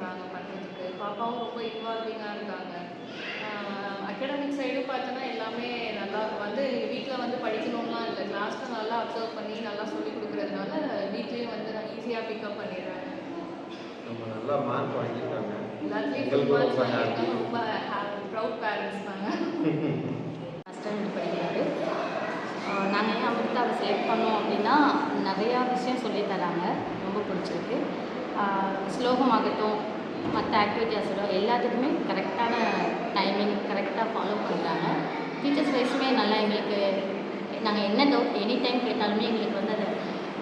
பண்ணுறாங்க பண்ணுறதுக்கு. பாப்பாவும் ரொம்ப இன்வால்விங்காக இருக்காங்க. அகாடமிக் சைடும் பார்த்தோன்னா எல்லாமே நல்லா வந்து வீட்டில் வந்து படிக்கணும்லாம் இல்லை, கிளாஸில் நல்லா அப்சர்வ் பண்ணி நல்லா சொல்லிக் கொடுக்குறதுனால வீட்லேயும் வந்து நான் ஈஸியாக பிக்கப் பண்ணிடுறாங்க. ரொம்ப நல்லா மார்க் வாங்கியிருக்காங்க. எல்லாத்துலேயும் எங்களுக்கும் ரொம்ப ஹாப்பி. ரொம்ப ப்ரௌட் பேரண்ட்ஸ் தாங்க. ஃபஸ்ட் ஸ்டாண்டர்ட் படிக்கிறாரு. நாங்கள் ஏன் அமிர்தாவை செலக்ட் பண்ணோம் அப்படின்னா நிறையா விஷயம் சொல்லித் தராங்க, ரொம்ப பிடிச்சிருக்கு. ஸ்லோகமாகட்டும், மற்ற ஆக்டிவிட்டிஸோட எல்லாத்துக்குமே கரெக்டான டைமிங் கரெக்டாக ஃபாலோ பண்ணுறாங்க. டீச்சர்ஸ் வைஸுமே நல்லா எங்களுக்கு நாங்கள் என்ன டவுட் எனி டைம் கேட்டாலுமே எங்களுக்கு வந்து அதை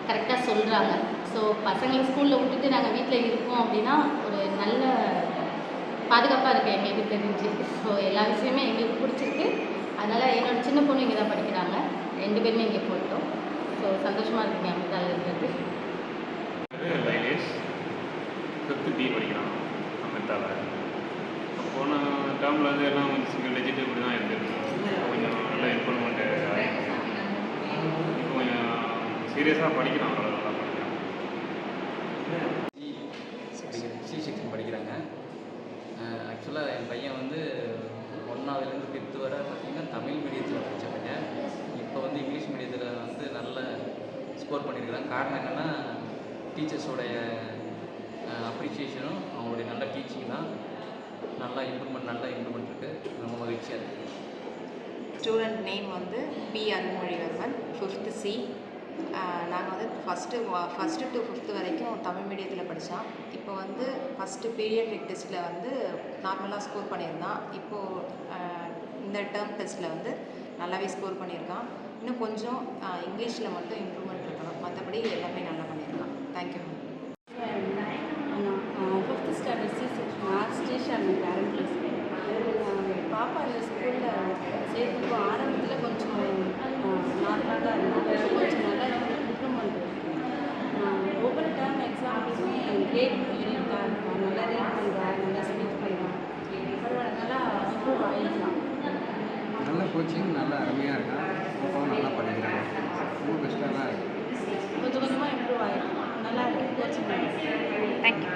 கரெக்டாக சொல்கிறாங்க. ஸோ பசங்களை ஸ்கூலில் விட்டுட்டு நாங்கள் வீட்டில் இருக்கோம் அப்படின்னா ஒரு நல்ல பாதுகாப்பாக இருக்குது எங்களுக்கு தெரிஞ்சு. ஸோ எல்லா விஷயமே எங்களுக்கு பிடிச்சிருக்கு. அதனால் என்னோடய சின்ன பொண்ணு இங்கே தான் படிக்கிறாங்க, 2 பேருமே இங்கே போயிட்டோம். ஸோ சந்தோஷமாக இருக்குங்க அமிர்தாவில் இருக்கிறது. லைலேஷ் 5th B படிக்கிறான் அமிர்தாவில். போன டேர்மில் வந்து எல்லாம் கொஞ்சம் சிங்கிள் டிஜிட் இப்படி தான் இருந்தது. கொஞ்சம் நல்ல இம்ப்ரூவ்மெண்ட்டு ஆகிடுச்சு. இப்போ கொஞ்சம் சீரியஸாக படிக்கிறான், அவ்வளோ நல்லா படிக்கிறான். சி செக்ஷன் படிக்கிறாங்க. ஆக்சுவலாக என் பையன் வந்து 1ஆவதுலேருந்து 5th வரை பார்த்திங்கன்னா தமிழ் மீடியத்தில் படித்த பையன். இப்போ வந்து இங்கிலீஷ் மீடியத்தில் வந்து நல்ல ஸ்கோர் பண்ணியிருக்கிறான். காரணம் என்னென்னா டீச்சர்ஸோடைய அப்ரிஷியேஷனும் அவங்களுடைய நல்ல டீச்சிங் தான். நல்ல இம்ப்ரூவ்மெண்ட் இருக்குது. ரொம்ப மகிழ்ச்சியாக இருக்குது. ஸ்டூடெண்ட் நேம் வந்து பி அருள்மொழிவர்மன், 5th C. நாங்கள் வந்து ஃபஸ்ட்டு டு 5th வரைக்கும் தமிழ் மீடியத்தில் படித்தோம். இப்போ வந்து ஃபஸ்ட்டு பீரியட்ரிக் டெஸ்ட்டில் வந்து நார்மலாக ஸ்கோர் பண்ணியிருந்தான். இப்போது இந்த டேர்ம் டெஸ்ட்டில் வந்து நல்லாவே ஸ்கோர் பண்ணியிருக்கான். இன்னும் கொஞ்சம் இங்கிலீஷில் மட்டும் இம்ப்ரூவ்மெண்ட் இருக்கணும், மற்றபடி எல்லாமே நல்லா பண்ணியிருக்கான். Thank you. 5th standard C section maths teacher parent பேசுகிறேன். பாப்பா இந்த ஸ்கூலில் சேர்த்துக்கு ஆரம்பத்தில் கொஞ்சம் நார்மலாக தான் இருந்தாங்க, கொஞ்சம் நல்லா இம்ப்ரூவ்மெண்ட் இருக்குது. ஒவ்வொரு டேர்ம் எக்ஸாம்பிளுமே கிரேட் பண்ணியிருக்கா, நல்லா ரீட் பண்ணுறா, நல்லா ஸ்பீச் பண்ணுறான், பரவாயில்ல நல்லா இம்ப்ரூவ் ஆகிருக்கான். நல்ல கோச்சிங், நல்லா அருமையாக இருக்கான். பாப்பாவும் நல்லா படிக்கிறாங்க, ரொம்ப பெஸ்ட்டாக தான் இருக்குது. கொஞ்சம் கொஞ்சமாக இம்ப்ரூவ் ஆகிருக்கான், நல்லா இருக்குது கோச்சிங். தேங்க்யூ.